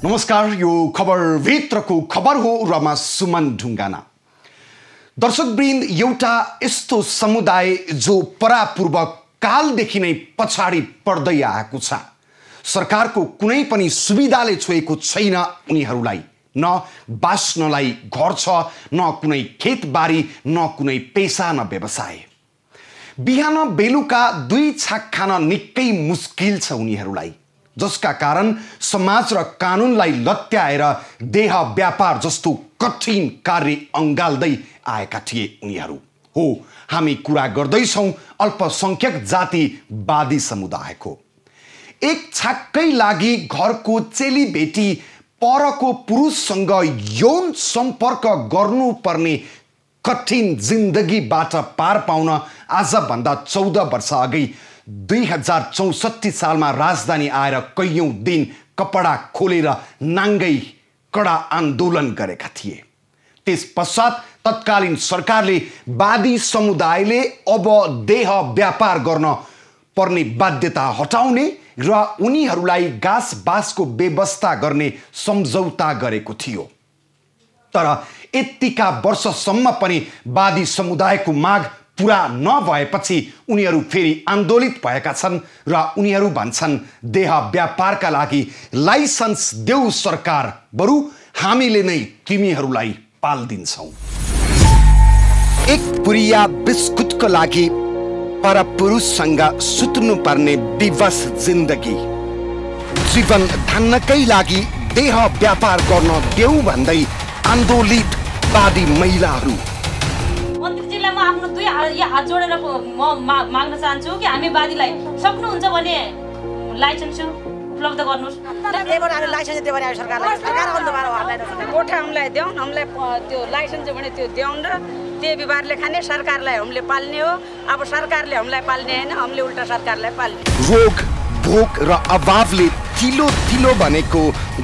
नमस्कार, यो खबर भित्रको खबर हो र म सुमन ढुङ्गाना। दर्शकवृन्द, एउटा यस्तो समुदाय जो परापूर्व कालदेखि नै पछाडि पर्दै आएको छ। सरकारको कुनै पनि सुविधाले छोएको छैन उनीहरूलाई। न बाँच्नलाई घर छ, न कुनै खेतबारी, न कुनै पेसा, न व्यवसाय। बिहान बेलुका दुई छाक खान निकै मुस्किल छ उनीहरूलाई, जसका कारण समाज र कानुनलाई लत्याएर देह व्यापार जस्तो कठिन कार्य अँगाल्दै आएका थिए उनीहरू। हो, हामी कुरा गर्दैछौँ अल्पसंख्यक जातिवादी समुदायको। एक छाककै लागि घरको चेलीबेटी परको पुरुषसँग यौन सम्पर्क गर्नुपर्ने कठिन जिन्दगीबाट पार पाउन आजभन्दा 14 वर्ष अघि 2064 सालमा राजधानी आएर कैयौं दिन कपडा खोलेर नाङ्गै कडा आन्दोलन गरेका थिए। त्यस पश्चात तत्कालीन सरकारले वादी समुदायले अब देह व्यापार गर्न पर्ने बाध्यता हटाउने र उनीहरूलाई घाँस बाँसको व्यवस्था गर्ने सम्झौता गरेको थियो। तर यतिका वर्षसम्म पनि वादी समुदायको माग पूरा नभएपछि उनीहरू फेरि आन्दोलित भएका छन् र उनीहरू भन्छन् देह व्यापारका लागि लाइसेन्स देऊ सरकार, बरु हामीले नै तिमीहरूलाई पाल्दिन्छौँ। एक पुरिया बिस्कुटको लागि परपुरुषसँग सुत्नुपर्ने विवश जिन्दगी, जीवन धान्नकै लागि देह व्यापार गर्न देऊ भन्दै आन्दोलित वादी महिलाहरू। मन्त्रीजीलाई म आफ्नो दुई हात जोडेर म माग्न चाहन्छु कि हामी वादीलाई सक्नुहुन्छ भने लाइसेन्स उपलब्ध गर्नुस्। लाइसेन्स दियो भने सरकारलाई सरकार अन्धबार हामीलाई गोठा हामीलाई देऊ, हामीलाई त्यो लाइसेन्स भने त्यो देउन र त्यो विभागले खाने सरकारलाई हामीले पाल्ने हो। अब सरकारले हामीलाई पाल्ने हैन, हामीले उल्टा सरकारलाई पाल्ने। रोग भोक र अभावले तिलो तिलो बनेको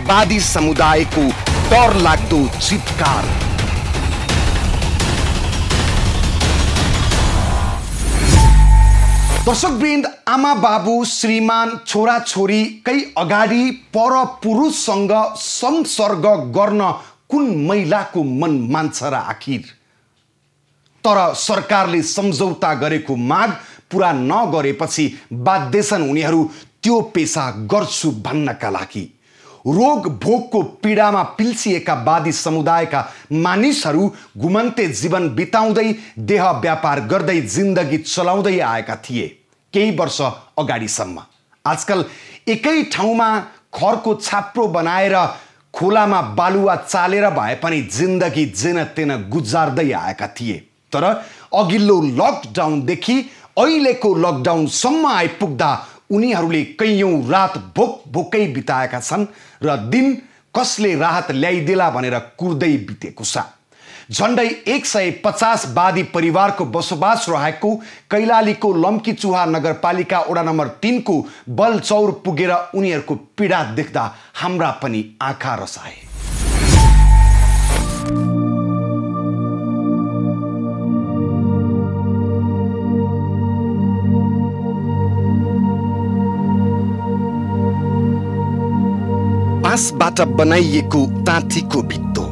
वादी समुदायको डर लाग्दो चित्कार। दर्शकवृन्द, आमा बाबु श्रीमान छोराछोरीकै अगाडि पर पुरुषसँग संसर्ग गर्न कुन महिलाको मन मान्छ र आखिर? तर सरकारले सम्झौता गरेको माग पूरा नगरेपछि बाध्य छन् उनीहरू त्यो पेसा गर्छु भन्नका लागि। रोग भोगको पीडामा पिल्सिएका वादी समुदायका मानिसहरू घुमन्ते जीवन बिताउँदै देह व्यापार गर्दै जिन्दगी चलाउँदै आएका थिए केही वर्ष अगाडिसम्म। आजकल एकै ठाउँमा खरको छाप्रो बनाएर खोलामा बालुवा चालेर भए पनि जिन्दगी जेन तेन गुजार्दै आएका थिए। तर अघिल्लो लकडाउनदेखि अहिलेको लकडाउनसम्म आइपुग्दा उनीहरूले कैयौं रात भोकै बिताएका छन् र दिन कसले राहत ल्याइदेला भनेर कुर्दै बितेको छ। झन्डै 150 वादी परिवारको बसोबास रहेको कैलालीको लम्कीचुहा नगरपालिका वडा नम्बर 3 को बलचौर पुगेर उनीहरूको पीडा देख्दा हाम्रा पनि आँखा रसाए। बाँसबाट बनाइएको ताँतीको भित्तो,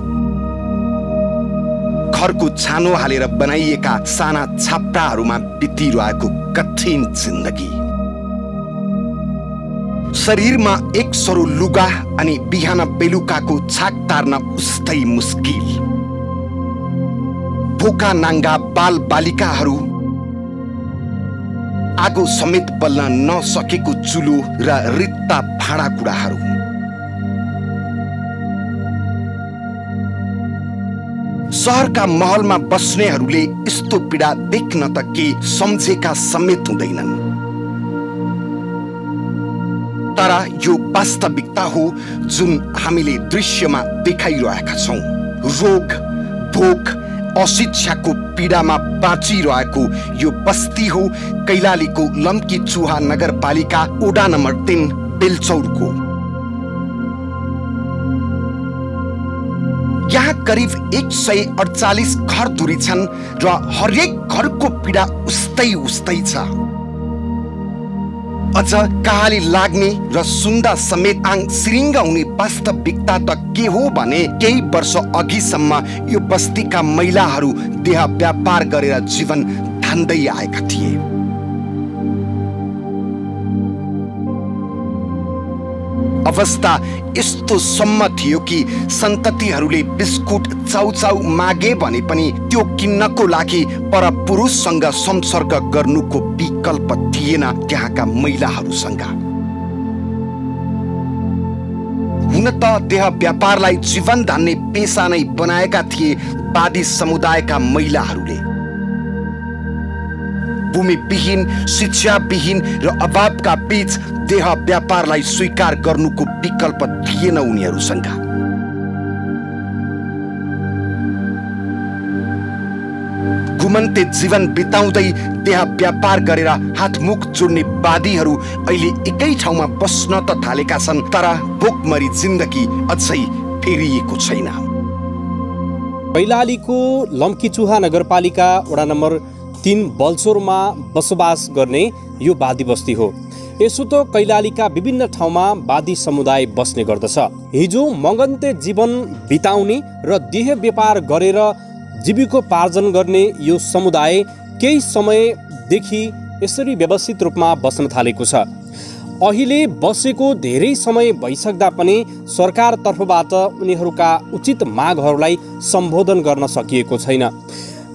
घरको छानो हालेर बनाइएका साना छाप्राहरूमा बितिरहेको कठिन जिन्दगी, शरीरमा एक सरो लुगा अनि बिहान बेलुकाको छाक तार्न उस्तै मुस्किल, भोका नाङ्गा बाल बालिकाहरू, आगो समेत बल्न नसकेको चुलो र रित्ता भाँडाकुँडाहरू। शहरका महलमा बस्नेहरूले यस्तो पीडा देख्न त के सम्झेका समेत हुँदैनन्। तर यो वास्तविकता हो जुन हामीले दृश्यमा देखाइरहेका छौं। रोग भोक अशिक्षाको पीडामा बाँचिरहेको यो बस्ती हो कैलालीको लम्कीचुहा नगरपालिका वडा नम्बर 3 बेलचौरको। यहाँ करिब 148 घर दूरी छन् र हरेक घरको पीडा उस्तै छ। अझ कहाली लाग्ने र सुन्दा समेत आङ सिरिङ्ग हुने वास्तविकता त के हो भने केही वर्ष अघिसम्म यो बस्तीका महिलाहरू देह व्यापार गरेर जीवन धान्दै आएका थिए। अवस्था यस्तो सम्म थियो कि सन्ततिहरूले बिस्कुट चाउचाउ मागे भने पनि त्यो किन्नको लागि परपुरुषसँग संसर्ग गर्नुको विकल्प थिएन त्यहाँका महिलाहरूसँग। हुन त देह व्यापारलाई जीवन धान्ने पेशा नै बनाएका थिए वादी समुदायका महिलाहरूले। भूमिविहीन, शिक्षाविहीन र अभावका बीच देह व्यापारलाई स्वीकार गर्नुको विकल्प थिएन उनीहरूसँग। घुमन्ते जीवन बिताउँदै देह व्यापार गरेर हातमुख जोड्ने वादीहरू अहिले एकै ठाउँमा बस्न त थालेका छन्, तर भोकमरी जिन्दगी अझै फेरिएको छैन। कैलालीको लम्कीचुहा नगरपालिका वडा नम्बर 3 बल्चोरमा बसोबास गर्ने यो वादी बस्ती हो। यसो त कैलालीका विभिन्न ठाउँमा वादी समुदाय बस्ने गर्दछ। हिजो मगन्ते जीवन बिताउने र देह व्यापार गरेर जीविकोपार्जन गर्ने यो समुदाय केही समयदेखि यसरी व्यवस्थित रूपमा बस्न थालेको छ। अहिले बसेको धेरै समय भइसक्दा पनि सरकार तर्फबाट उनीहरूका उचित मागहरूलाई सम्बोधन गर्न सकिएको छैन।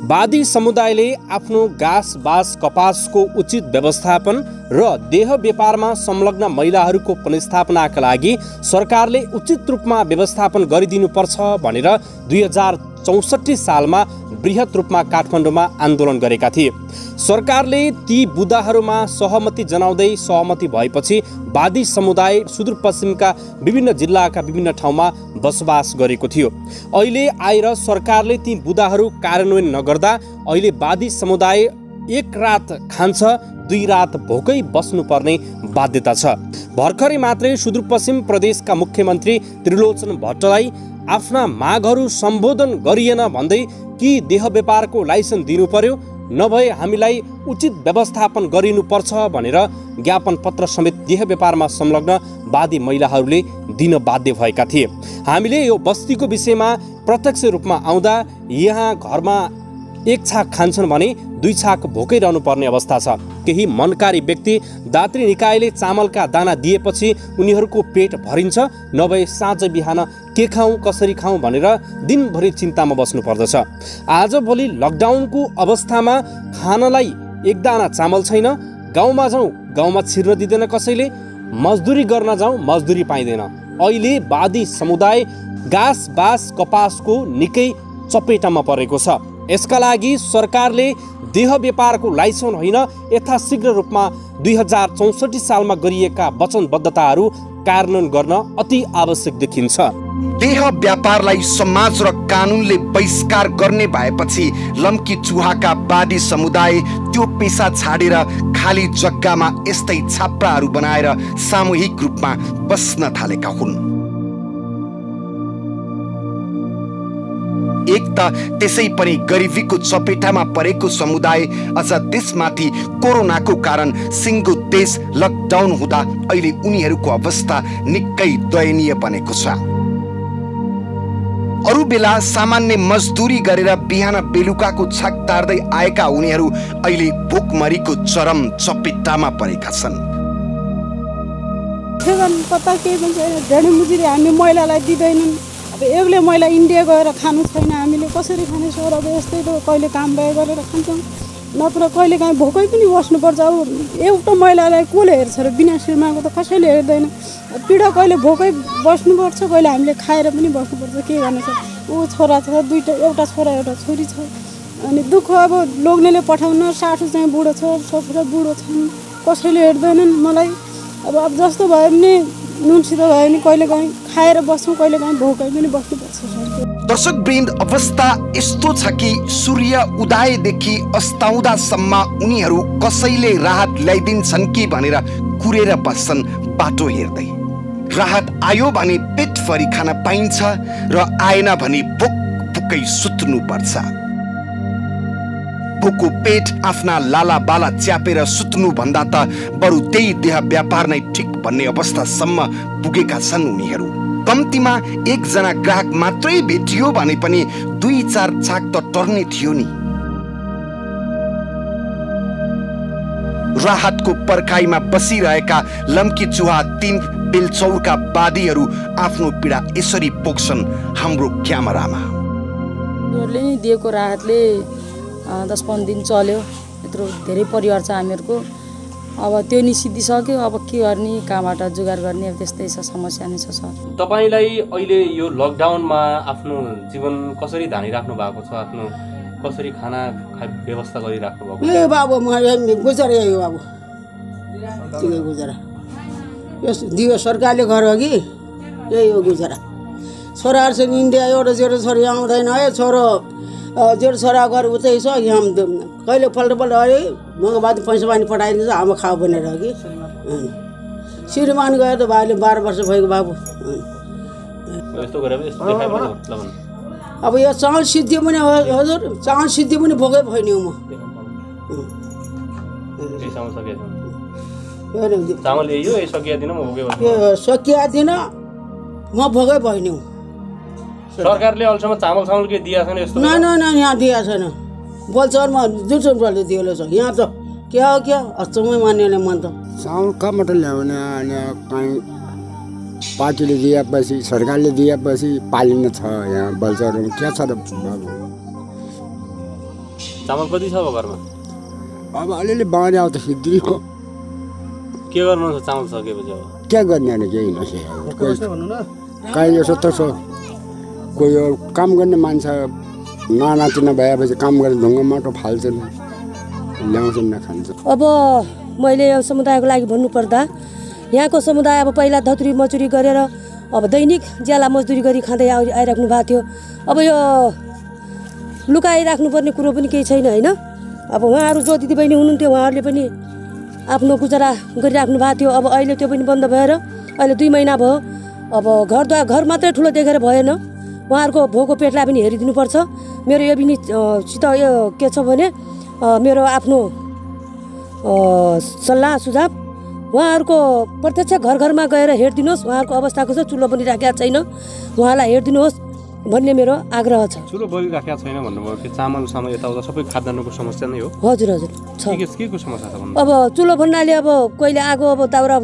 वादी समुदायले आफ्नो घाँस बाँस कपासको उचित व्यवस्थापन र देह व्यापारमा संलग्न महिलाहरूको पुनर्स्थापनाका लागि सरकारले उचित रूपमा व्यवस्थापन गरिदिनुपर्छ भनेर 2064 सालमा बृहत रूपमा काठमाडौँमा आन्दोलन गरेका थिए। सरकारले ती बुदाहरूमा सहमति जनाउँदै सहमति भएपछि वादी समुदाय सुदूरपश्चिमका विभिन्न जिल्लाका विभिन्न ठाउँमा बसोबास गरेको थियो। अहिले आएर सरकारले ती बुदाहरू कार्यान्वयन नगर्दा अहिले वादी समुदाय एक रात खान्छ, 2 रात भोकै बस्नुपर्ने बाध्यता छ। भर्खरै मात्रै सुदूरपश्चिम प्रदेशका मुख्यमन्त्री त्रिलोचन भट्टराई आफ्ना मागहरू सम्बोधन गरिएन भन्दै कि देह व्यापारको लाइसेन्स दिनु पर्यो, नभए हामीलाई उचित व्यवस्थापन गरिनुपर्छ भनेर ज्ञापन पत्र समेत देह व्यापारमा संलग्न वादी महिलाहरूले दिन बाध्य भएका थिए। हामीले यो बस्तीको विषयमा प्रत्यक्ष रूपमा आउँदा यहाँ घरमा 1 छाक खान्छन् भने 2 छाक भोकै रहनु पर्ने अवस्था छ। केही मनकारी व्यक्ति दात्री निकायले चामलका दाना दिएपछि उनीहरूको पेट भरिन्छ, नभए साँझ बिहान के खाउँ कसरी खाउँ भनेर दिनभरि चिन्तामा बस्नु पर्दछ। आजभोलि लकडाउनको अवस्थामा खानलाई 1 दाना चामल छैन। गाउँमा जाउँ गाउँमा छिर्न दिँदैन कसैले, मजदुरी गर्न जाउँ मजदुरी पाइँदैन। अहिले वादी समुदाय घाँस बाँस कपासको निकै चपेटामा परेको छ। यसका लागि सरकारले देह व्यापारको लाइसेन्स होइन, यथाशीघ्र रूपमा 2064 सालमा गरिएका वचनबद्धताहरू कार्यान्वयन गर्न अति आवश्यक देखिन्छ। देह व्यापारलाई समाज र कानुनले बहिष्कार गर्ने भएपछि लम्की चुहाका वादी समुदाय त्यो पेशा छाडेर खाली जग्गामा यस्तै छाप्राहरू बनाएर सामूहिक रूपमा बस्न थालेका हुन्। एक त त्यसै पनि गरिबीको चपेटामा परेको समुदाय, अझ त्यसमाथि कोरोनाको कारण सिङ्गो देश लकडाउन हुँदा अहिले उनीहरूको अवस्था निकै दयनीय बनेको छ। अरू बेला सामान्य मजदुरी गरेर बिहान बेलुकाको छाक तार्दै आएका उनीहरू अहिले भोकमरीको चरम चपेटामा परेका छन्। पत्ता के भन्छ ढेडी मुजुरी हामी महिलालाई दिँदैनन्। अब एउटै महिला इन्डिया गएर खानु छैन, हामीले कसरी खाने सर? अब यस्तै त कहिले काम भए गरेर खान्छौँ, नत्र कहिले काहीँ भोकै पनि बस्नुपर्छ। अब एउटा महिलालाई कसले हेर्छ र बिना श्रीमाको त कसैले हेर्दैन। पीडा कहिले भोकै बस्नुपर्छ, कहिले हामीले खाएर पनि बस्नुपर्छ। के गर्नु छ? ऊ छोरा छ, 2टा, एउटा छोरा एउटा छोरी छ। अनि दुःख अब लोग्नेले पठाउन, सासू चाहिँ बुढो छ, ससुरा बुढो छन्, कसैले हेर्दैनन् मलाई। अब जस्तो भयो भने नुनसित भयो भने कहिले काहीँ खाएर बस्छौँ, कहिले काहीँ भोकै पनि बस्नुपर्छ। दर्शकवृन्द, अवस्था यस्तो छ कि सूर्य उदयदेखि अस्ताउँदासम्म उनीहरू कसैले राहत ल्याइदिन्छन् कि भनेर कुरेर बस्छन् बाटो हेर्दै। राहत आयो भने पेटभरि खान पाइन्छ र आएन भने भोक भोकै सुत्नु पर्छ। भोको पेट आफ्ना लाला बाला च्यापेर सुत्नु भन्दा त बरु त्यही देह व्यापार नै ठिक भन्ने अवस्थासम्म पुगेका छन् उनीहरू। कम्तीमा एकजना ग्राहक मात्रै भेटियो भने पनि 2-4 छाक त टर्ने थियो नि। राहतको पर्खाइमा बसिरहेका लम्की चुहा 3 बेलचौरका बादीहरू आफ्नो पीडा यसरी पोख्छन् हाम्रो क्यामेरामा। दिएको राहतले 10-15 दिन चल्यो। यत्रो धेरै परिवार छ हामीहरूको। अब त्यो नि सिद्धिसक्यो। अब के गर्ने, कहाँबाट जुगार गर्ने, अब त्यस्तै छ, समस्या नै छ सर। तपाईलाई अहिले यो लकडाउनमा आफ्नो जीवन कसरी धानिराख्नु भएको छ? आफ्नो कसरी खाना व्यवस्था गरिराख्नु भएको? ए बाबु म गुजरा यो बाबु ठिकै गुजरा। यो दियो सरकारले घर अघि यही हो गुजरा। छोराहरूसँग इन्डिया एउटा जेठो छोरी आउँदैन है। छोरो जेठो छोरा घर उतै छ। यहाँ कहिले पल्ट अरे मगबादी पैसा पानी पठाइदिन्छ आमा खाऊ भनेर अघि। श्रीमान गयो त भाइले 12 वर्ष भएको बाबु। अब यो चामल सिद्धि पनि हजुर, चामल सिद्धि पनि भोकै भएन म। सकिया दिन म भोकै भएन। सरकारले अहिलेसम्म चामल के दिया छैन यस्तो? न यहाँ दिया छैन। बोलचरमा जुन प्रले दिएको छ। यहाँ त क्या हो क्या अचम्मै मान्नेले मन त चामल कहाँबाट ल्याउने? कहीँ पार्टीले दिएपछि, सरकारले दिएपछि पालिने छ। यहाँ बलचरमा क्या छ र बाबु? चामल कति छ घरमा? अब अलिअलि बाँडी आउँदा सिद्धि हो। के गर्नु छ चामल सकेपछि? अब क्या गर्ने अनि केही नसके। कहीँ यसो त छ, कोही काम गर्ने मान्छे नातिना भएपछि काम गर्ने ढुङ्गा माटो फाल्छन्, ल्याउँछन् न खान्छ। अब मैले यो समुदायको लागि भन्नुपर्दा यहाँको समुदाय अब पहिला धतुरी मजुरी गरेर अब दैनिक ज्याला मजदुरी गरी खाँदै आइराख्नु भएको थियो। अब यो लुकाइराख्नुपर्ने कुरो पनि केही छैन होइन। अब उहाँहरू जो दिदीबहिनी हुनुहुन्थ्यो उहाँहरूले पनि आफ्नो गुजारा गरिराख्नु भएको थियो। अब अहिले त्यो पनि बन्द भएर अहिले 2 महिना भयो। अब घर मात्रै ठुलो देखेर भएन, उहाँहरूको भोको पेटलाई पनि हेरिदिनुपर्छ। मेरो यो पनि सित यो के छ भने मेरो आफ्नो सल्लाह सुझाव उहाँहरूको प्रत्यक्ष घरमा गएर हेरिदिनुहोस्। उहाँहरूको अवस्था कस्तो, चुलो पनि राखेको छैन, उहाँलाई हेरिदिनुहोस् भन्ने मेरो आग्रह छ। चुलो बलिराखेको छैन भन्नुभयो कि चामल यताउता सबै खाद्यान्नको समस्या नै हो? हजुर छ। के को समस्या छ? अब चुलो भन्नाले अब कोहीले आगो अब दाउरा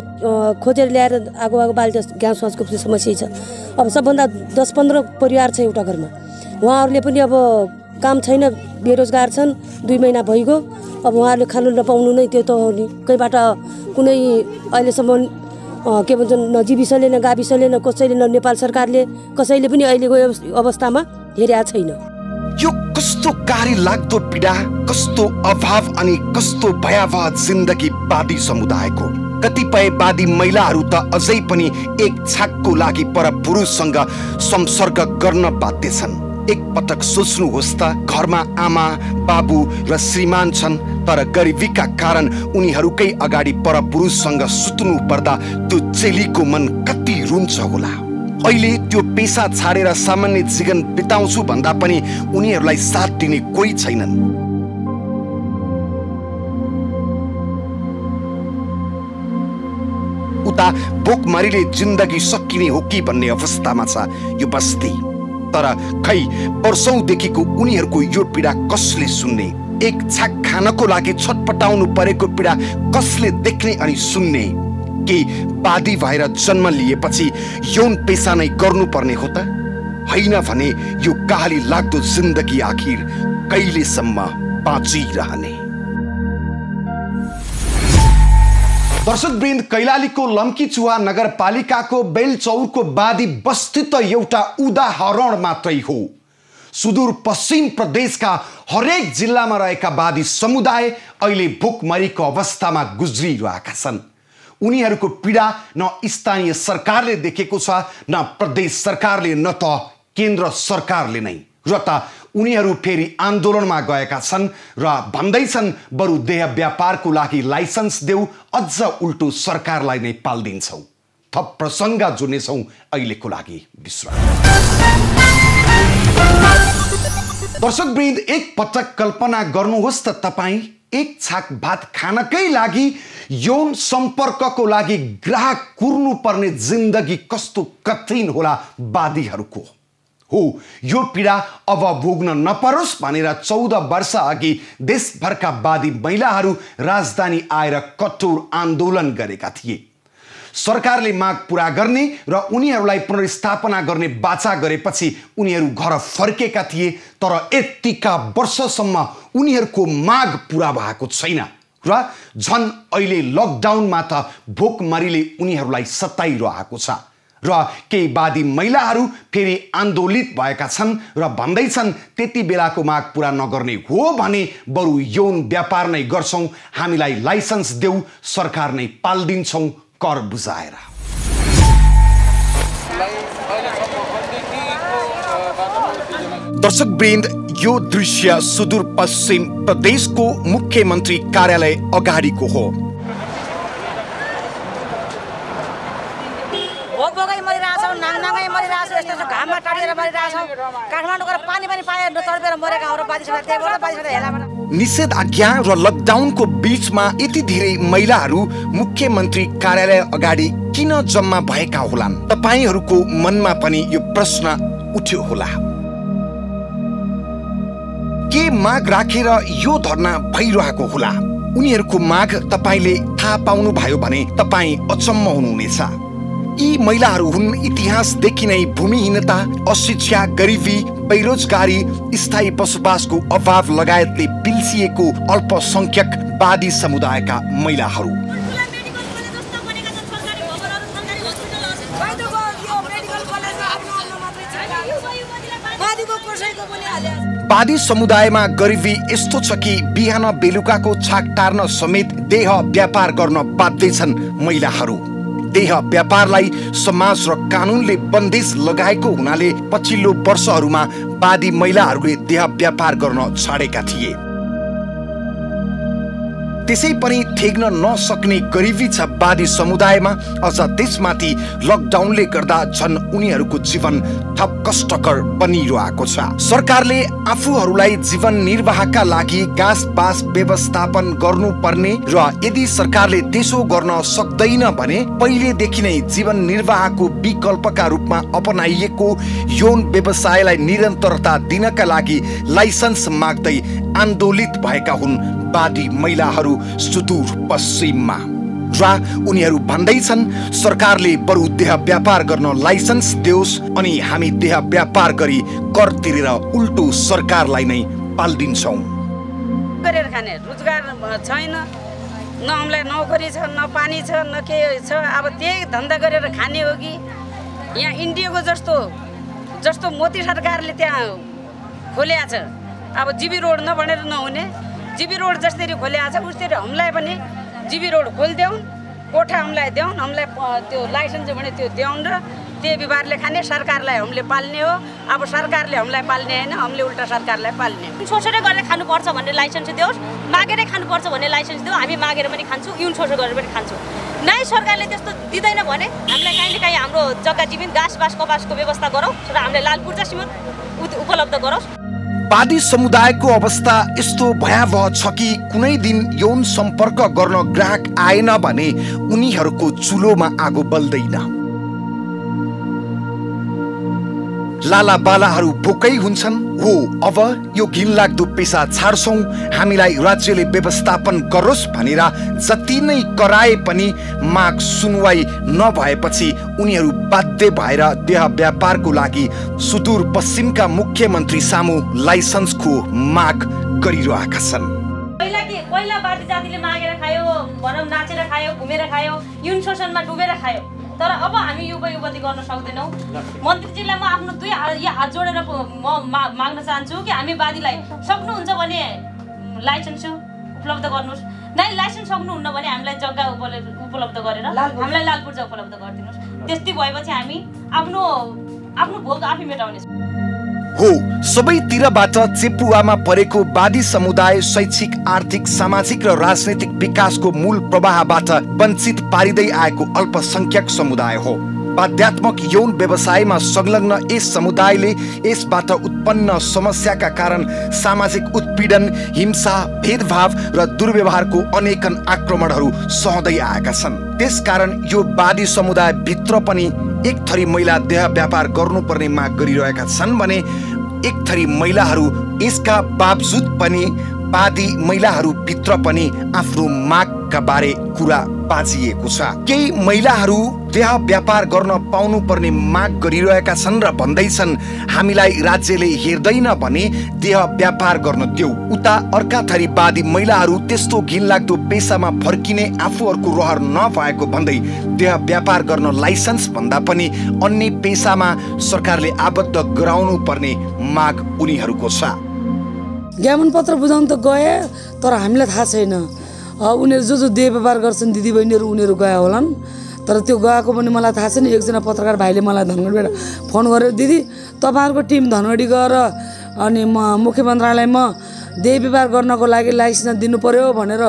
खोजेर ल्याएर आगो बाल्छ, ग्यास वासको समस्या छ। अब सबभन्दा 10-15 परिवार छ एउटा घरमा। उहाँहरूले पनि अब काम छैन, बेरोजगार छन्, 2 महिना भइगयो। अब उहाँहरूले खानु नपाउनु नै त्यो त हो नि। कहीँबाट कुनै अहिलेसम्म के भन्छन् न जीविसले न गाविसले न कसैले न नेपाल सरकारले कसैले पनि अहिलेको अवस्थामा हेरेको छैन। यो कस्तो कारी लाग्दो पीडा, कस्तो अभाव अनि कस्तो भयावह जिन्दगी बादी समुदायको। कतिपय बादी महिलाहरू त अझै पनि एक छाकको लागि परपुरुषसँग संसर्ग गर्न बाध्य छन्। एक पटक सोच्नुहोस् त, घरमा आमा बाबु र श्रीमान छन्, तर गरिबीका कारण उनीहरूकै अगाडि परपुरुषसँग सुत्नु पर्दा त्यो चेलीको मन कति रुन्छ होला। अहिले त्यो पेसा छाडेर सामान्य जीवन बिताउँछु भन्दा पनि उनीहरूलाई साथ दिने कोही छैनन्। उता भोकमरीले जिन्दगी सकिने हो कि भन्ने अवस्थामा छ यो बस्ती। तर खै वर्षौंदेखिको उनीहरूको यो पीडा कसले सुन्ने? एक छाक खानको लागि छटपटाउनु परेको पीडा कसले देख्ने अनि सुन्ने? के बादी भएर जन्म लिएपछि यौन पेशा नै गर्नुपर्ने हो त? होइन भने यो गाली लाग्दो जिन्दगी आखिर कहिलेसम्म बाँचिरहने? दर्शकवृन्द, कैलालीको लम्कीचुवा नगरपालिकाको बेलचौरको बादी बस्ती त एउटा उदाहरण मात्रै हो। सुदूर पश्चिम प्रदेशका हरेक जिल्लामा रहेका बादी समुदाय अहिले भोकमरीको अवस्थामा गुज्रिरहेका छन्। उनीहरूको पीडा न स्थानीय सरकारले देखेको छ, न प्रदेश सरकारले, न त केन्द्र सरकारले नै। र त उनीहरू फेरि आन्दोलनमा गएका छन् र भन्दैछन् बरु देह व्यापारको लागि लाइसेन्स देऊ, अझ उल्टो सरकारलाई नै पाल्दिन्छौ। थप प्रसङ्ग जोड्नेछौँ, अहिलेको लागि विश्राम। दर्शकवृन्द, एक पटक कल्पना गर्नुहोस् त तपाईँ एक छाक भात खानकै लागि यौन सम्पर्कको लागि ग्राहक कुर्नु पर्ने जिन्दगी कस्तो कठिन होला वादीहरूको। हो, यो पीडा अब भोग्न नपरोस् भनेर 14 वर्ष अघि देशभरका वादी महिलाहरू राजधानी आएर कठोर आन्दोलन गरेका थिए। सरकारले माग पूरा गर्ने र उनीहरूलाई पुनर्स्थापना गर्ने बाचा गरेपछि उनीहरू घर फर्केका थिए, तर यतिका वर्षसम्म उनीहरूको माग पूरा भएको छैन र झन् अहिले लकडाउनमा त भोकमरीले उनीहरूलाई सताइरहेको छ र केही वादी महिलाहरू फेरि आन्दोलित भएका छन् र भन्दैछन् त्यति बेलाको माग पूरा नगर्ने हो भने बरु यौन व्यापार नै गर्छौं, हामीलाई लाइसेन्स देऊ, सरकार नै पाल्दिन्छौं कर बुझाएर। दर्शकवृन्द, यो दृश्य सुदूरपश्चिम प्रदेशको मुख्यमन्त्री कार्यालय अगाडिको हो। भोकै मरिरहेछौँ, नाङनाङै मरिरहेछौँ, यस्तो घाममा टाढिएर मरिरहेछौँ। काठमाडौँ गएर पानी पनि पाए तडपेर मरेका हाम्रो बाधिसकेर त्यहीबाट बाधिसकेर हेलाबाट। निषेधाज्ञा र लकडाउनको बीचमा यति धेरै महिलाहरू मुख्यमन्त्री कार्यालय अगाडि किन जम्मा भएका होलान्? तपाईहरूको मनमा पनि यो प्रश्न उठ्यो होला। के माग राखेर यो धरना भइरहेको होला? उनीहरूको माग तपाईले थाहा पाउनु भयो भने तपाई अचम्म हुनुहुनेछ। यी महिलाहरू हुन् इतिहासदेखि नै भूमिहीनता, अशिक्षा, गरिबी, बेरोजगारी, स्थायी बसोबासको अभाव लगायतले पिल्सिएको अल्पसंख्यक वादी समुदायका महिलाहरू। वादी समुदायमा गरिबी यस्तो छ कि बिहान बेलुकाको छाक टार्न समेत देह व्यापार गर्न बाध्य छन् महिलाहरू। देह व्यापारलाई समाज र कानूनले बन्देज लगाएको हुनाले पछिल्लो वर्षहरूमा वादी महिलाहरूले देह व्यापार गर्न छाडेका थिए। त्यसै पनि ठेक्न नसक्ने गरिबी छ वादी समुदायमा। अझ त्यसमाथि लकडाउनले गर्दा झन् उनीहरूको जीवन थप कष्टकर बनिरहेको छ। सरकारले आफूहरूलाई जीवन निर्वाहका लागि गाँस बास व्यवस्थापन गर्नुपर्ने र यदि सरकारले त्यसो गर्न सक्दैन भने पहिलेदेखि नै जीवन निर्वाहको विकल्पका रूपमा अपनाइएको यौन व्यवसायलाई निरन्तरता दिनका लागि लाइसेन्स माग्दै आन्दोलित भएका हुन् वादी महिलाहरू सुदूर पश्चिममा। र उनीहरू भन्दैछन् सरकारले बरु देह व्यापार गर्न लाइसेन्स देओस् अनि हामी देह व्यापार गरी कर तिरेर उल्टो सरकारलाई नै पाल्दिन्छौँ। गरेर खाने रोजगार छैन, न हामीलाई नोकरी छ, न पानी छ, न के छ। अब त्यही धन्दा गरेर खाने हो कि यहाँ इन्डियाको जस्तो मोदी सरकारले त्यहाँ खोल्या छ। अब जीबी रोड नबनेर नहुने, जीबी रोड जसरी खोल्या छ उसरी हामीलाई पनि जीबी रोड खोलिदेऊ, कोठा हामीलाई देऊ, हामीलाई त्यो लाइसेन्स भने त्यो देऊ र त्यही व्यवहारले खाने, सरकारलाई हामीले पाल्ने हो। अब सरकारले हामीलाई पाल्ने होइन, हामीले उल्टा सरकारलाई पाल्ने हो। शोषणै गरेर खानुपर्छ भन्ने लाइसेन्स देऊ, मागेरै खानुपर्छ भन्ने लाइसेन्स देऊ, हामी मागेर पनि खान्छौँ, यौन शोषण गरेर पनि खान्छौँ। नै सरकारले त्यस्तो दिँदैन भने हामीलाई काहीँ न काहीँ हाम्रो जग्गा जमिन घाँस बास कपासको व्यवस्था गरौँ र हामीलाई लाल पूर्जा सिमेन्ट उपलब्ध गरोस्। वादी समुदायको अवस्था यस्तो भयावह छ कि कुनै दिन यौन सम्पर्क गर्न ग्राहक आएन भने उनीहरूको चुलोमा आगो बल्दैन। लाला बालाहरू भोकै हुन्छन्। हो, अब यो घिनलाग्दो पेसा छाड्छौँ, हामीलाई राज्यले व्यवस्थापन गरोस् भनेर जति नै कराए पनि माग सुनवाई नभएपछि उनीहरू बाध्य भएर देह व्यापारको लागि सुदूर पश्चिमका मुख्यमन्त्री सामु लाइसेन्सको माग गरिरहेका छन्। पहिला वादी जातिले मागेर खायो, भनौँ नाचेर खायो, घुमेर खायो, यौन शोषणमा डुबेर खायो। तर अब हामी युवती गर्न सक्दैनौँ। मन्त्रीजीलाई म आफ्नो हात जोडेर माग्न चाहन्छु कि हामी वादीलाई सक्नुहुन्छ भने लाइसेन्स उपलब्ध गर्नुहोस्, नै लाइसेन्स सक्नुहुन्न भने हामीलाई जग्गा उपलब्ध गरेर हामीलाई लाल पूर्जा उपलब्ध गरिदिनुहोस्। त्यस्तै भएपछि हामी आफ्नो भोग आफै मेटाउनेछौँ। हो, सबैतिरबाट चेपुवामा परेको वादी समुदाय शैक्षिक, आर्थिक, सामाजिक र राजनैतिक विकासको मूल प्रवाहबाट वञ्चित पारिँदै आएको अल्पसंख्यक समुदाय हो। बाध्यात्मक यौन व्यवसायमा संलग्न यस समुदायले यसबाट उत्पन्न समस्याका कारण सामाजिक उत्पीडन, हिंसा, भेदभाव र दुर्व्यवहारको अनेकन आक्रमणहरू सहँदै आएका छन्। त्यसकारण यो वादी समुदाय भित्र पनि एक थरी महिला देह व्यापार गर्नुपर्ने माग गरिरहेका छन् भने एक थरी महिलाहरू यसका बावजुद पनि वादी महिलाहरू भित्र पनि आफ्नो मागका बारे कुरा बाजिएको छ। केही महिलाहरू देह व्यापार गर्न पाउनु पर्ने माग गरिरहेका छन् र भन्दैछन् हामीलाई राज्यले हेर्दैन भने देह व्यापार गर्न देऊ। उता अर्का थरी वादी महिलाहरू त्यस्तो घिनलाग्दो पेसामा फर्किने आफूहरूको रहर नभएको भन्दै देह व्यापार गर्न लाइसेन्स भन्दा पनि अन्य पेसामा सरकारले आबद्ध गराउनु पर्ने माग उनीहरूको छ। ज्ञापन पत्र बुझाउन त गए, तर हामीलाई थाहा छैन उनीहरू जो देह व्यापार गर्छन् दिदीबहिनीहरू उनीहरू गए होलान्, तर त्यो गएको पनि मलाई थाहा छैन। एकजना पत्रकार भाइले मलाई धनगढीबाट फोन गरेर दिदी तपाईँहरूको टिम धनगढी गएर अनि मुख्य मन्त्रालयमा देह व्यापार गर्नको लागि लाइसेन्स दिनु पर्यो भनेर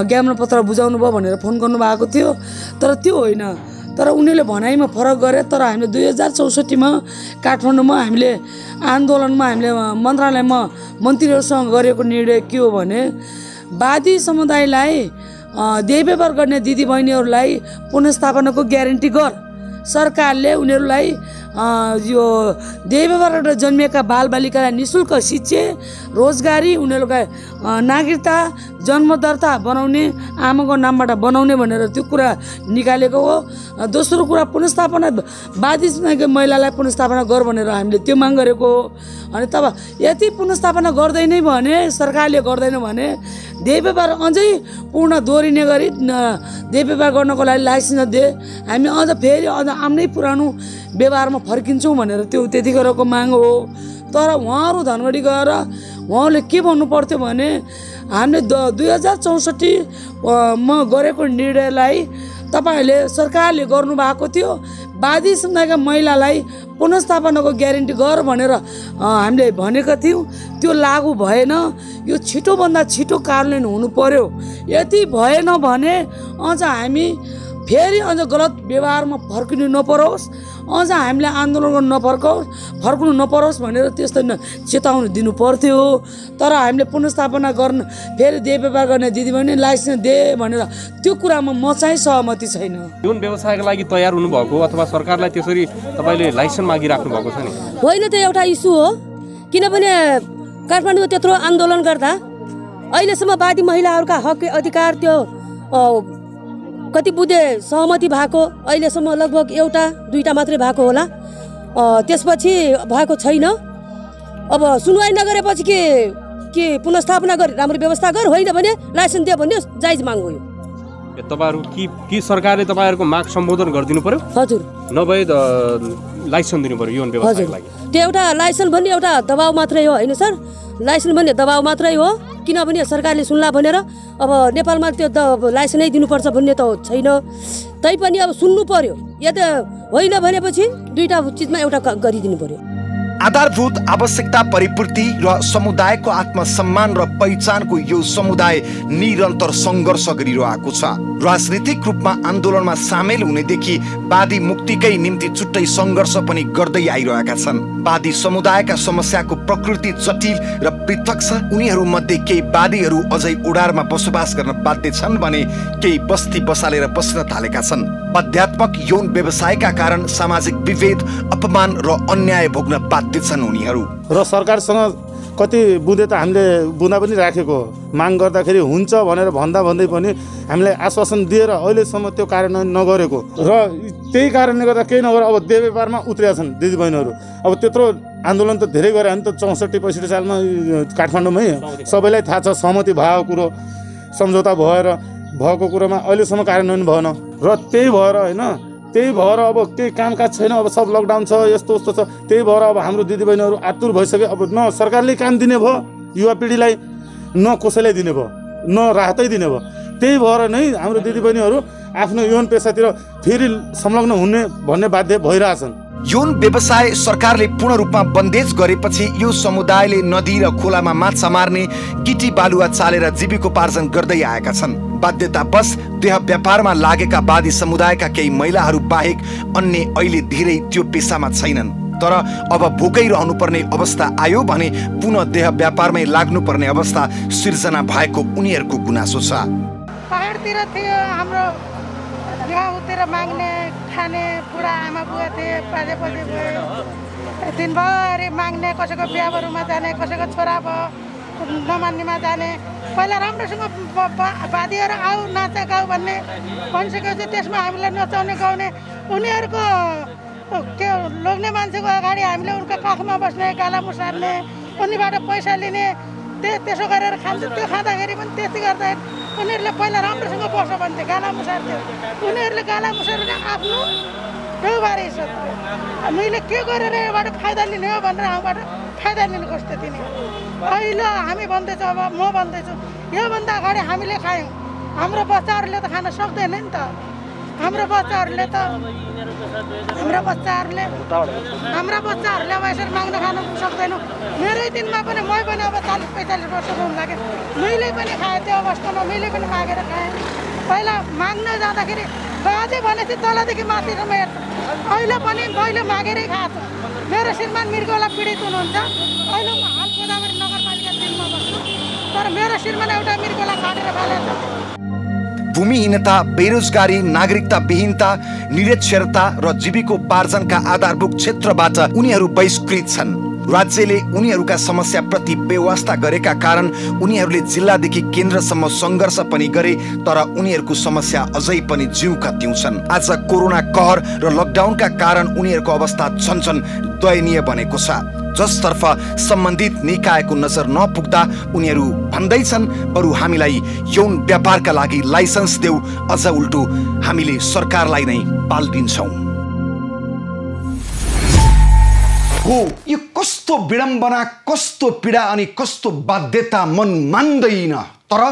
ज्ञापन पत्र बुझाउनु भयो भनेर फोन गर्नुभएको थियो, तर त्यो होइन। तर उनीहरूले भनाइमा फरक गरे। तर हामीले 2064मा काठमाडौँमा हामीले आन्दोलनमा हामीले मन्त्रालयमा मन्त्रीहरूसँग गरेको निर्णय के हो भने वादी समुदायलाई देह व्यापार गर्ने दिदीबहिनीहरूलाई पुनर्स्थापनाको ग्यारेन्टी गर। सरकारले उनीहरूलाई यो देह व्यापारबाट जन्मिएका बालबालिकालाई निःशुल्क शिक्षा, रोजगारी, उनीहरूलाई नागरिकता, जन्म दर्ता बनाउने, आमाको नामबाट बनाउने भनेर त्यो कुरा निकालेको हो। दोस्रो कुरा पुनर्स्थापना, वादी महिलालाई पुनर्स्थापना गर भनेर हामीले त्यो माग गरेको हो। अनि तब यति पुनर्स्थापना गर्दैन भने, सरकारले गर्दैन भने देह व्यापार अझै पूर्ण दोहोरिने गरी देह व्यापार गर्नको लागि लाइसेन्स दे, हामी अझ फेरि अझ आफ्नै पुरानो व्यवहारमा फर्किन्छौँ भनेर त्यो त्यतिखेरको माग हो। तर उहाँहरू धनगढी गएर उहाँले के भन्नु पर्थ्यो भने हामीले 2064मा गरेको निर्णयलाई तपाईँहरूले सरकारले गर्नुभएको थियो, वादी समुदायका महिलालाई पुनर्स्थापनाको ग्यारेन्टी गर भनेर हामीले भनेका थियौँ। त्यो लागू भएन। यो छिटोभन्दा छिटो कार्यान्वयन हुनु पर्यो। यति भएन भने अझ हामी फेरि अझ गलत व्यवहारमा फर्किनु नपरोस्, अझ हामीले आन्दोलन गर्न फर्कनु नपरोस् भनेर त्यस्तो चेतावनी दिनु पर्थ्यो। तर हामीले पुनर्स्थापना गर्न फेरि देह व्यापार गर्ने दिदीबहिनी लाइसेन्स दे भनेर त्यो कुरामा म चाहिँ सहमति छैन। यौन व्यवसायको लागि तयार हुनुभएको अथवा सरकारलाई त्यसरी तपाईँले लाइसेन्स मागिराख्नु भएको छ नि? होइन, त्यो एउटा इस्यु हो। किनभने काठमाडौँमा त्यत्रो आन्दोलन गर्दा अहिलेसम्म वादी महिलाहरूका हक अधिकार त्यो कति बुझे सहमति भएको अहिलेसम्म लगभग एउटा दुईटा मात्रै भएको होला। त्यसपछि भएको छैन। अब सुनवाई नगरेपछि के पुनर्स्थापना गरे राम्रो व्यवस्था गर, होइन भने लाइसेन्स दियो भन्ने जायज माग हो। तपाईँहरू कि सरकारले तपाईँहरूको माग सम्बोधन गरिदिनु पर्यो? हजुर, नभए लाइसेन्स दिनु पर्यो यौन व्यवसायको लागि? त्यो एउटा लाइसेन्स भन्ने एउटा दबाउ मात्रै हो, होइन सर? लाइसेन्स भन्ने दबाउ मात्रै हो। किनभने सरकारले सुन्ला भनेर अब नेपालमा त्यो लाइसेन्सै दिनुपर्छ भन्ने त छैन। तैपनि अब सुन्नु पर्यो। या त होइन भनेपछि दुईटा चिजमा एउटा गरिदिनु पर्यो। आधारभूत आवश्यकता परिपूर्ति र समुदायको आत्मसम्मान र पहिचानको यो समुदाय निरन्तर सङ्घर्ष गरिरहेको छ। राजनीतिक रूपमा आन्दोलनमा सामेल हुनेदेखि वादी मुक्तिकै निम्ति छुट्टै सङ्घर्ष पनि गर्दै आइरहेका छन्। वादी समुदायका समस्याको प्रकृति जटिल र पृथक छ। उनीहरूमध्ये केही वादीहरू अझै उडारमा बसोबास गर्न बाध्य छन् भने केही बस्ती बसालेर बस्न थालेका छन्। बाध्यात्मक यौन व्यवसायका कारण सामाजिक विभेद, अपमान र अन्याय भोग्न बाध्य छन् उनीहरू। र सरकारसँग कति बुझे त हामीले बुझ्दा पनि राखेको माग गर्दाखेरि हुन्छ भनेर भन्दै पनि हामीलाई आश्वासन दिएर अहिलेसम्म त्यो कार्यान्वयन नगरेको र त्यही कारणले गर्दा केही नगरेर अब देह व्यापारमा उत्रिया छन् दिदीबहिनीहरू। अब त्यत्रो आन्दोलन त धेरै गरे नि त 64-65 सालमा काठमाडौँमै सबैलाई थाहा छ। सहमति भएको कुरो, सम्झौता भएको कुरोमा अहिलेसम्म कार्यान्वयन भएन र त्यही भएर होइन, त्यही भएर अब केही कामकाज छैन। अब सब लकडाउन छ, यस्तो उस्तो छ। त्यही भएर अब हाम्रो दिदीबहिनीहरू आतुर भइसक्यो। अब न सरकारले काम दिने भयो युवा पिँढीलाई, न कसैलाई दिने भयो, न राहतै दिने भयो। त्यही भएर नै हाम्रो दिदीबहिनीहरू आफ्नो यौन पेसातिर फेरि संलग्न हुने भन्ने बाध्य भइरहेछन्। यौन व्यवसाय सरकारले पूर्ण रूपमा बन्देज गरेपछि यो समुदायले नदी र खोलामा माछा मार्ने, गिटी बालुवा चालेर जीविकोपार्जन गर्दै आएका छन्। बाध्यतावश देह व्यापारमा लागेका बादी समुदायका केही महिलाहरू बाहेक अन्य अहिले धेरै त्यो पेसामा छैनन्। तर अब भोकै रहनुपर्ने अवस्था आयो भने पुनः देह व्यापारमै लाग्नुपर्ने अवस्था सिर्जना भएको उनीहरूको गुनासो छ। पहाडतिर थियो हाम्रो गाउँतिर माग्ने खाने बुढा आमा बुवा थिए, बाजे बजे भयो, दिनभरि माग्ने, कसैको बिहाबरुमा जाने, कसैको छोरा भयो नमान्नेमा जाने। पहिला राम्रोसँग बादीहरू आऊ नाच गाऊ भन्ने भनिसकेपछि त्यसमा हामीलाई नचाउने गाउने, उनीहरूको त्यो लोग्ने मान्छेको अगाडि हामीले उनका काखमा बस्ने, गाला मुसार्ने, उनीबाट पैसा लिने, त्यसो गरेर खान्छ। त्यो खाँदाखेरि पनि त्यति गर्दाखेरि उनीहरूले पहिला राम्रोसँग बस्छ भन्थे, गाला मुसार्थ्यो। उनीहरूले गाला मुसारेर आफ्नो देउबारे सोध्थ्यो, हामीले के गरेर योबाट फाइदा लिने हो भनेर हामीबाट फाइदा लिनु खोज्थ्यो तिनी। अहिले हामी भन्दैछौँ, अब म भन्दैछु, योभन्दा अगाडि हामीले खायौँ, हाम्रो बच्चाहरूले त खान सक्दैन नि त। हाम्रो बच्चाहरूले अब यसरी माग्न खान सक्दैनौँ। मेरै दिनमा पनि मै पनि अब 40-45 वर्षको हुन लाग्यो, मैले पनि खाएँ त्यो अवस्थामा, मैले पनि मागेर खाएँ। पहिला माग्न जाँदाखेरि बाजे भनेपछि तलदेखि माथिसम्म हेर्छ। अहिले पनि मैले मागेरै खाएको छु। मेरो श्रीमान मृगौला पीडित हुनुहुन्छ। अहिले म हाल गोदावरी नगरपालिका 3मा बस्छु, तर मेरो श्रीमान एउटा मृगौला काटेर फालेको छ। भूमिहीनता, बेरोजगारी, नागरिकता विहीनता, निरक्षरता र जीविकोपार्जनका आधारभूत क्षेत्रबाट उनीहरू बहिष्कृत छन्। राज्यले उनीहरूका समस्याप्रति बेवास्ता गरेका कारण उनीहरूले जिल्लादेखि केन्द्रसम्म सङ्घर्ष पनि गरे, तर उनीहरूको समस्या अझै पनि जिउका तिउ छन्। आज कोरोना कहर र लकडाउनका कारण उनीहरूको अवस्था झन्झन दयनीय बनेको छ, जसतर्फ सम्बन्धित निकायको नजर नपुग्दा उनीहरू भन्दैछन् बरु हामीलाई यौन व्यापारका लागि लाइसेन्स देऊ, अझ उल्टो हामीले सरकारलाई नै पाल्दिन्छौँ। हो, यो कस्तो विडम्बना, कस्तो पीडा अनि कस्तो बाध्यता मन मान्दैन। तर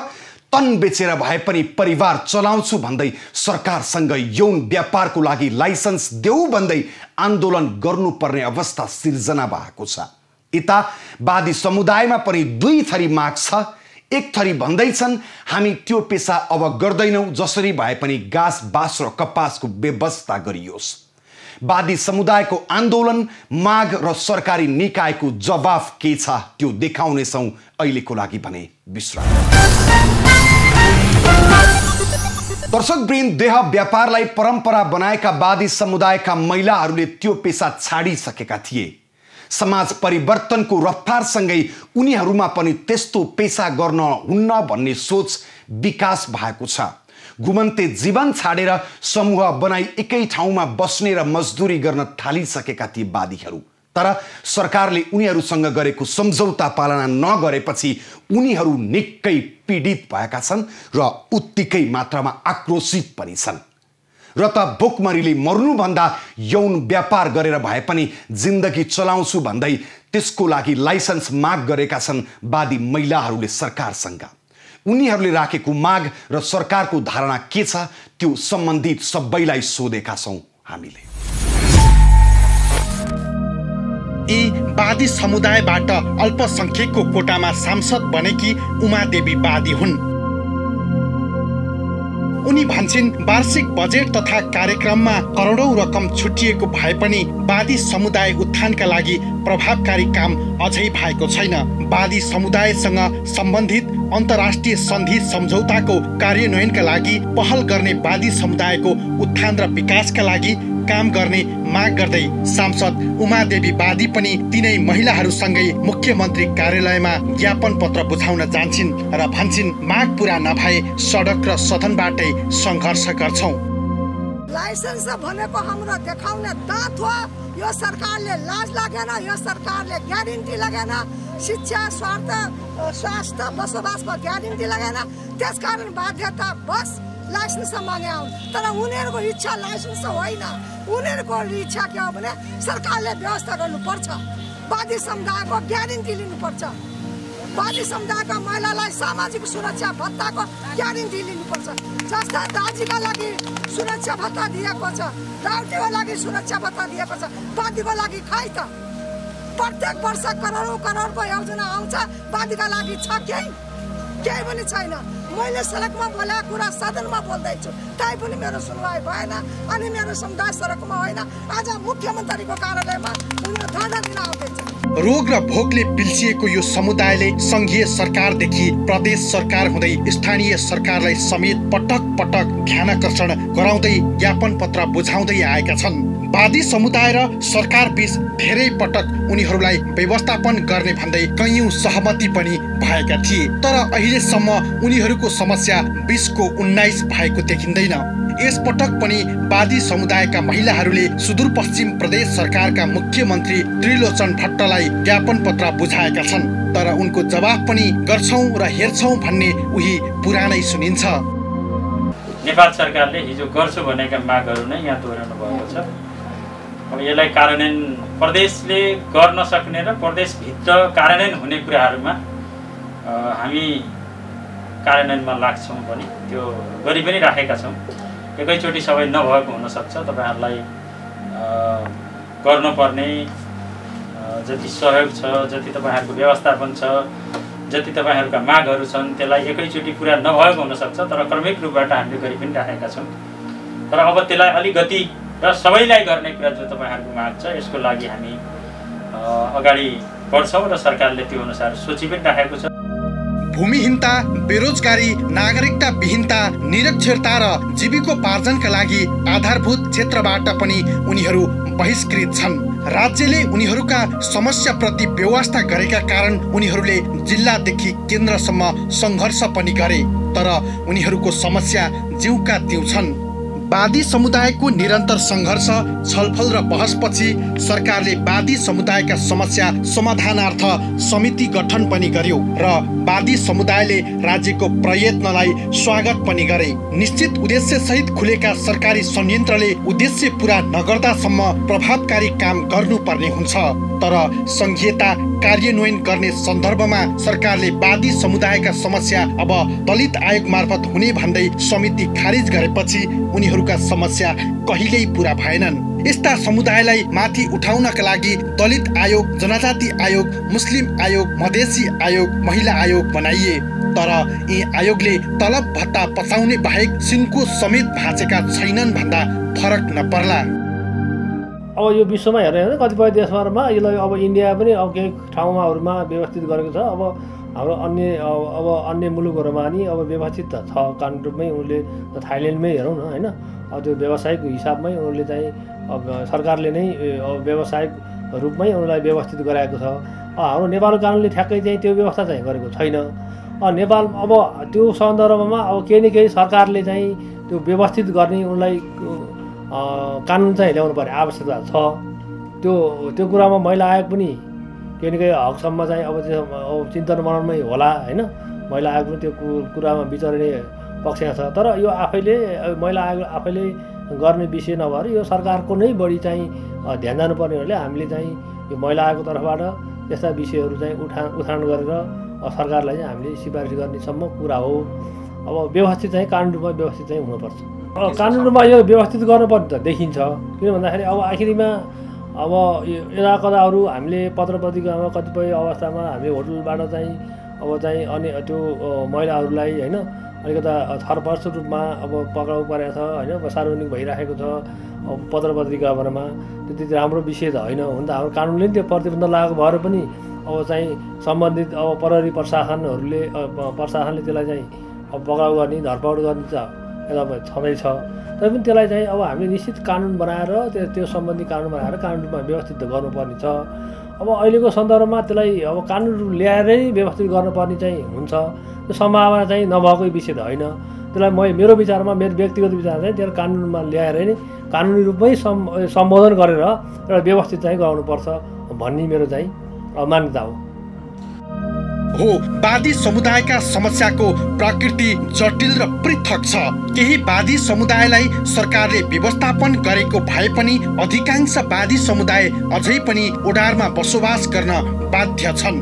तन बेचेर भए पनि परिवार चलाउँछु भन्दै सरकारसँग यौन व्यापारको लागि लाइसेन्स देऊ भन्दै आन्दोलन गर्नुपर्ने अवस्था सिर्जना भएको छ। यता वादी समुदायमा पनि दुई थरी माग छ। एक थरी भन्दैछन् हामी त्यो पेसा अब गर्दैनौँ, जसरी भए पनि घाँस बाँस र कपासको व्यवस्था गरियोस्। वादी समुदायको आन्दोलन, माग र सरकारी निकायको जवाफ के छ त्यो देखाउनेछौँ। अहिलेको लागि भने विश्राम। दर्शकवृन्द, देह व्यापारलाई परम्परा बनाएका वादी समुदायका महिलाहरूले त्यो पेसा छाडिसकेका थिए। समाज परिवर्तनको रफ्तारसँगै उनीहरूमा पनि त्यस्तो पेसा गर्न हुन्न भन्ने सोच विकास भएको छ। घुमन्ते जीवन छाडेर समूह बनाई एकै ठाउँमा बस्ने र मजदुरी गर्न थालिसकेका थिए वादीहरू। तर सरकारले उनीहरूसँग गरेको सम्झौता पालना नगरेपछि उनीहरू निकै पीडित भएका छन् र उत्तिकै मात्रामा आक्रोशित पनि छन्। र त भोकमरीले मर्नुभन्दा यौन व्यापार गरेर भए पनि जिन्दगी चलाउँछु भन्दै त्यसको लागि लाइसेन्स माग गरेका छन् वादी महिलाहरूले सरकारसँग। उनीहरूले राखेको माग र सरकारको धारणा के छ त्यो सम्बन्धित सबैलाई सोधेका छौँ हामीले। यी वादी समुदायबाट अल्पसंख्यकको कोटामा सांसद बनेकी उमादेवी वादी हुन्। उनी भन्छन् वार्षिक बजेट तथा कार्यक्रममा करोडौं रकम छुटिएको भए पनि वादी समुदाय उत्थानका लागि प्रभावकारी काम अझै भएको छैन। वादी समुदायसँग सम्बन्धित अन्तर्राष्ट्रिय सन्धि सम्झौताको कार्यान्वयनका लागि पहल गर्ने वादी समुदायको उत्थान र विकासका लागि काम गर्ने माग गर्दै सांसद उमादेवी वादी पनि तिनै महिलाहरूसँगै मुख्यमन्त्री कार्यालयमा ज्ञापन पत्र बुझाउन जान्छन् र भन्छन् माग पूरा नभए सडक र सदनबाटै सङ्घर्ष गर्छौं। लाइसेन्स भनेको हाम्रो देखाउने दाँत हो। यो सरकारले लाज लागेन, यो सरकारले ग्यारेन्टी लगेन, शिक्षा, स्वास्थ्य, बसोबासको ग्यारेन्टी लगेन। त्यसकारण बाध्यता बस लाइसेन्स मागे आउन्। तर उनीहरूको इच्छा लाइसेन्स होइन, उनीहरूको इच्छा के हो भने सरकारले व्यवस्था गर्नुपर्छ, वादी समुदायको ग्यारेन्टी लिनुपर्छ, वादी समुदायका महिलालाई सामाजिक सुरक्षा भत्ताको ग्यारेन्टी लिनुपर्छ। जस्ता दाजुका लागि सुरक्षा भत्ता दिएको छ, राउटेको लागि सुरक्षा भत्ता दिएको छ, बाँधीको लागि खै त? प्रत्येक वर्ष करोडको योजना आउँछ, बाँधीका लागि छ केही पनि छैन। मैले सडकमा बोलेको कुरा सदनमा बोल्दैछु, तै पनि मेरो सुनवाई भएन। अनि मेरो समुदाय सडकमा होइन, आज मुख्यमन्त्रीको कार्यालयमा उनीहरू धरना दिन आउँदैछ। रोग र भोकले पिल्सिएको यो समुदायले संघीय सरकारदेखि प्रदेश सरकार हुँदै स्थानीय सरकारलाई समेत पटक पटक ध्यानाकर्षण गराउँदै ज्ञापन पत्र बुझाउँदै आएका छन्। वादी समुदाय र सरकार बीच धेरै पटक उनीहरूलाई व्यवस्थापन गर्ने भन्दै कैयौं सहमति पनि भएका थिए, तर अहिलेसम्म उनीहरूको समस्या 20को 19 भएको देखिँदैन। यसपटक पनि वादी समुदायका महिलाहरूले सुदूरपश्चिम प्रदेश सरकारका मुख्यमन्त्री त्रिलोचन भट्टलाई ज्ञापन पत्र बुझाएका छन्, तर उनको जवाफ पनि गर्छौं र हेर्छौं भन्ने उही पुरानै सुनिन्छ। नेपाल सरकारले हिजो गर्छु भनेका मागहरू नै यहाँ दोहोऱ्याउनु भएको छ। अब यसलाई कार्यान्वयन प्रदेशले गर्न सक्ने र प्रदेशभित्र कार्यान्वयन हुने कुराहरूमा हामी कार्यान्वयनमा लाग्छौँ पनि, त्यो गरि पनि राखेका छौँ। एकैचोटि सबै नभएको हुनसक्छ। तपाईँहरूलाई गर्नुपर्ने जति सहयोग छ, जति तपाईँहरूको व्यवस्थापन छ, जति तपाईँहरूका मागहरू छन्, त्यसलाई एकैचोटि पुरा नभएको हुनसक्छ, तर क्रमिक रूपबाट हामीले गरि पनि राखेका छौँ। तर अब त्यसलाई अलि गति र सबैलाई गर्ने कुरा जो तपाईँहरूको माग छ, यसको लागि हामी अगाडि बढ्छौँ र सरकारले त्यो अनुसार सोची पनि राखेको छ। भूमिहीनता, बेरोजगारी, नागरिकता विहीनता, निरक्षरता र जीविकोपार्जनका लागि आधारभूत क्षेत्रबाट पनि उनीहरू बहिष्कृत छन्। राज्यले उनीहरूका समस्याप्रति व्यवस्था गरेका कारण उनीहरूले जिल्लादेखि केन्द्रसम्म सङ्घर्ष पनि गरे, तर उनीहरूको समस्या जिउका तिउ छन्। वादी समुदायको निरन्तर सङ्घर्ष, छलफल र बहसपछि सरकारले वादी समुदायका समस्या समाधानार्थ समिति गठन पनि गर्यो र वादी समुदायले राज्यको प्रयत्नलाई स्वागत पनि गरे। निश्चित उद्देश्य सहित खुलेका सरकारी संयन्त्रले उद्देश्य पूरा नगर्दासम्म प्रभावकारी काम गर्नुपर्ने हुन्छ, तर संघीयता कार्यान्वयन गर्ने सन्दर्भमा सरकारले वादी समुदायका समस्या अब दलित आयोग मार्फत हुने भन्दै समिति खारिज गरेपछि उनीहरूका समस्या कहिल्यै पूरा भएनन्। यस्ता समुदायलाई माथि उठाउनका लागि दलित आयोग, जनजाति आयोग, मुस्लिम आयोग, मधेसी आयोग, महिला आयोग बनाइए, तर यी आयोगले तलब भत्ता पचाउने बाहेक सिन्को समेत भाँचेका छैनन् भन्दा फरक नपर्ला। अब यो विश्वमा हेरेर कतिपय देशहरूमा यसलाई अब इन्डिया पनि अब केही ठाउँमाहरूमा व्यवस्थित गरेको छ। अब हाम्रो अन्य मुलुकहरूमा नि अब व्यवस्थित छ कानुन रूपमै। उनले थाइल्यान्डमै हेरौँ न होइन, अब त्यो व्यावसायिक हिसाबमै उनीहरूले चाहिँ अब सरकारले नै व्यावसायिक रूपमै उनीहरूलाई व्यवस्थित गराएको छ। हाम्रो नेपालको कानुनले ठ्याक्कै चाहिँ त्यो व्यवस्था चाहिँ गरेको छैन। नेपाल अब त्यो सन्दर्भमा अब केही न केही सरकारले चाहिँ त्यो व्यवस्थित गर्ने उनलाई कानुन चाहिँ ल्याउनु पर्ने आवश्यकता छ। त्यो कुरामा महिला आयोग पनि केही न केही हकसम्म चाहिँ अब चिन्तन मननमै होला होइन। महिला आयोग पनि त्यो कुरामा विचार्ने पक्षमा छ, तर यो आफैले महिला आयोग आफैले गर्ने विषय नभएर यो सरकारको नै बढी चाहिँ ध्यान जानुपर्ने हुनाले हामीले चाहिँ यो महिला आयोगको तर्फबाट यस्ता विषयहरू चाहिँ उठान गरेर सरकारलाई चाहिँ हामीले सिफारिस गर्नेसम्म कुरा हो। अब व्यवस्थित चाहिँ कानुन रूपमा व्यवस्थित चाहिँ हुनुपर्छ। कानुन रूपमा यो व्यवस्थित गर्नुपर्ने त देखिन्छ, किन भन्दाखेरि अब आखिरीमा अब यता कताहरू हामीले पत्र पत्रिकामा कतिपय अवस्थामा हामीले होटलबाट चाहिँ अब चाहिँ अनि त्यो महिलाहरूलाई होइन अलिकता छरपर्छ रूपमा अब पक्राउ परेको छ होइन, सार्वजनिक भइराखेको छ पत्र पत्रिकाहरूमा। त्यति राम्रो विषय त होइन, हुन त हाम्रो कानुनले नि त्यो प्रतिबन्ध लागु भएर पनि अब चाहिँ सम्बन्धित अब प्रहरी प्रशासनले त्यसलाई चाहिँ अब पक्राउ गर्ने, धरपकड गर्ने त एकदमै छँदैछ। तैपनि त्यसलाई चाहिँ अब हामीले निश्चित कानुन बनाएर त्यो सम्बन्धी कानुन बनाएर कानुन रूपमा व्यवस्थित गर्नुपर्ने छ। अब अहिलेको सन्दर्भमा त्यसलाई अब कानुन ल्याएरै व्यवस्थित गर्नुपर्ने चाहिँ हुन्छ। त्यो सम्भावना चाहिँ नभएकै विषय त होइन। त्यसलाई मेरो विचारमा, मेरो व्यक्तिगत विचारमा चाहिँ त्यसलाई कानुनमा ल्याएरै नै कानुनी रूपमै सम्बोधन गरेर एउटा व्यवस्थित चाहिँ गराउनुपर्छ भन्ने मेरो चाहिँ मान्यता हो। वादी समुदायका समस्याको प्रकृति जटिल र पृथक छ। केही वादी समुदायलाई सरकारले व्यवस्थापन गरेको भए पनि अधिकांश वादी समुदाय अझै पनि ओडारमा बसोबास गर्न बाध्य छन्।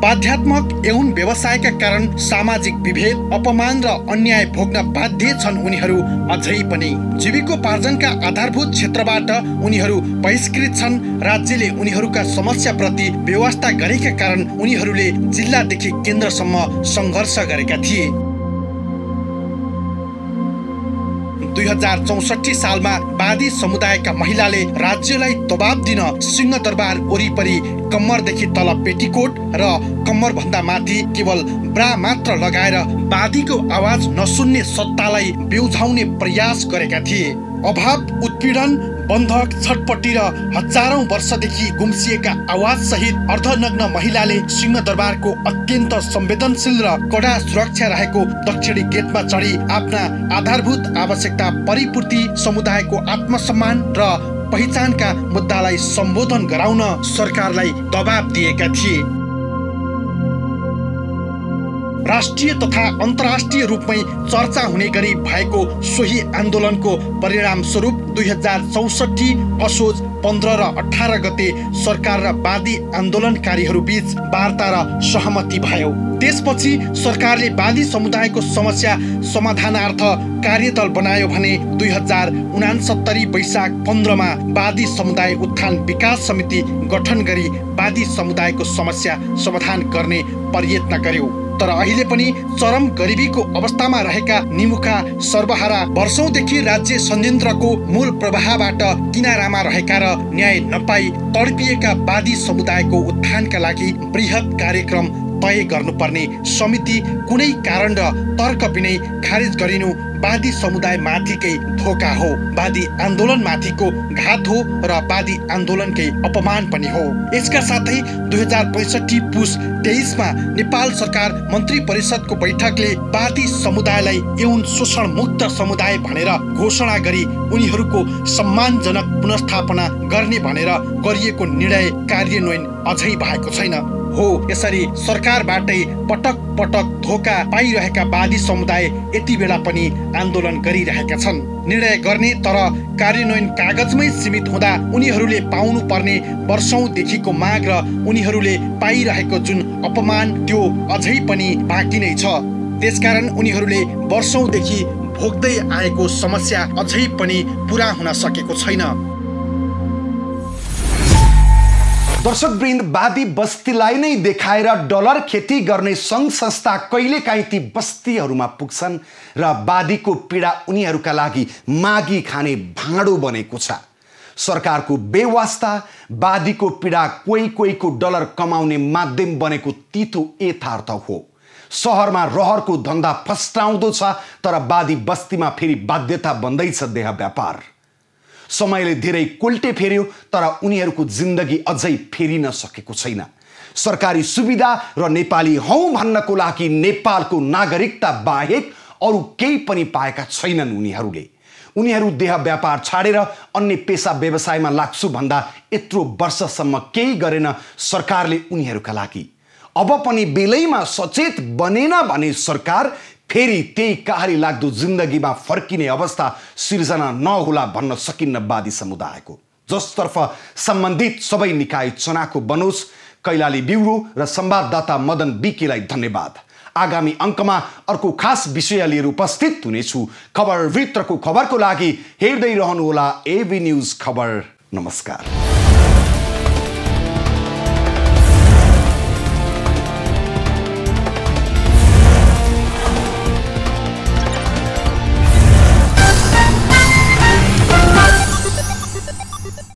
बाध्यात्मक यौन व्यवसायका कारण सामाजिक विभेद, अपमान र अन्याय भोग्न बाध्य छन् उनीहरू अझै पनि। जीविकोपार्जनका आधारभूत क्षेत्रबाट उनीहरू बहिष्कृत छन्। राज्यले उनीहरूका समस्याप्रति व्यवस्था गरेका कारण उनीहरूले जिल्लादेखि केन्द्रसम्म सङ्घर्ष गरेका थिए। 2064 सालमा बादी समुदायका महिलाले राज्यलाई दबाब दिन सिंहदरबार वरिपरि कम्मरदेखि तल पेटीकोट र कम्मरभन्दा माथि केवल ब्रा मात्र लगाएर बादीको आवाज नसुन्ने सत्तालाई बेउझाउने प्रयास गरेका थिए। अभाव, उत्पीडन, बन्धक, छटपट्टि र हजारौं वर्षदेखि गुम्सिएका आवाज सहित अर्धनग्न महिलाले सिंहदरबारको अत्यन्त संवेदनशील र कडा सुरक्षा रहेको दक्षिणी गेटमा चढी आफ्ना आधारभूत आवश्यकता परिपूर्ति, समुदायको आत्मसम्मान र पहिचानका मुद्दालाई सम्बोधन गराउन सरकारलाई दबाब दिएका थिए। राष्ट्रिय तथा अन्तर्राष्ट्रिय रूपमै चर्चा हुने गरी भएको सोही आन्दोलनको परिणाम स्वरूप 2064 असोज 15 र 18 गते सरकार र बादी आन्दोलनकारीहरू बीच वार्ता र सहमति भयो। त्यसपछि सरकारले बादी समुदायको समस्या समाधानार्थ कार्यदल बनायो भने 2069 वैशाख 15 मा बादी समुदाय उत्थान विकास समिति गठन गरी बादी समुदायको समस्या समाधान गर्ने प्रयत्न गर्यो। तर अहिले पनि चरम गरिबीको अवस्थामा रहेका निमुखा, सर्वहारा, वर्षौंदेखि राज्य संयन्त्रको मूल प्रवाहबाट किनारामा रहेका र न्याय नपाई तडपिएका बादी समुदायको उत्थानका लागि बृहत कार्यक्रम तय गर्नुपर्ने समिति कुनै कारण र तर्क बिनै खारेज गरिनु बादी समुदाय माथिकै धोका हो, बादी आन्दोलन माथिको घात हो र बादी आन्दोलनकै अपमान पनि हो। यसका साथै 2065 पुस 23 मा नेपाल सरकार मन्त्री परिषदको बैठकले बादी समुदायलाई यौन शोषण मुक्त समुदाय भनेर घोषणा गरी उनीहरूको सम्मानजनक पुनर्स्थापना गर्ने भनेर गरिएको निर्णय कार्यान्वयन अझै भएको छैन। हो, यसरी सरकारबाटै पटक पटक धोका पाइरहेका बादी समुदाय यति बेला पनि आन्दोलन गरिरहेका छन्। निर्णय गर्ने तर कार्यान्वयन कागजमै सीमित हुँदा उनीहरूले पाउनु पर्ने वर्षौंदेखिको माग र उनीहरूले पाइरहेको जुन अपमान त्यो अझै पनि बाँकी नै छ। त्यसकारण उनीहरूले वर्षौंदेखि भोग्दै आएको समस्या अझै पनि पूरा हुन सकेको छैन। दर्शकवृन्द, बादी बस्तीलाई नै देखाएर डलर खेती गर्ने सङ्घ संस्था कहिलेकाहीँ ती बस्तीहरूमा पुग्छन् र बादीको पीडा उनीहरूका लागि मागी खाने भाँडो बनेको छ। सरकारको बेवास्ता, बादीको पीडा कोहीको डलर कमाउने माध्यम बनेको तीतो यथार्थ हो। सहरमा रहरको धन्दा फस्टाउँदो छ, तर बादी बस्तीमा फेरि बाध्यता बन्दैछ देह व्यापार। समयले धेरै कोल्टे फेर्यो, तर उनीहरूको जिन्दगी अझै फेरिन सकेको छैन। सरकारी सुविधा र नेपाली हौ भन्नको लागि नेपालको नागरिकता बाहेक अरू केही पनि पाएका छैनन् उनीहरूले। उनीहरू देह व्यापार छाडेर अन्य पेसा व्यवसायमा लाग्छु भन्दा यत्रो वर्षसम्म केही गरेन सरकारले उनीहरूका लागि। अब पनि बेलैमा सचेत बनेन भने सरकार फेरि त्यही कहारी लाग्दो जिन्दगीमा फर्किने अवस्था सिर्जना नहोला भन्न सकिन्न बादी समुदायको। जसतर्फ सम्बन्धित सबै निकाय चनाखो बनोस्। कैलाली ब्युरो र संवाददाता मदन बिकेलाई धन्यवाद। आगामी अङ्कमा अर्को खास विषय लिएर उपस्थित हुनेछु। खबरभित्रको खबरको लागि हेर्दै रहनुहोला एबी न्युज खबर। नमस्कार।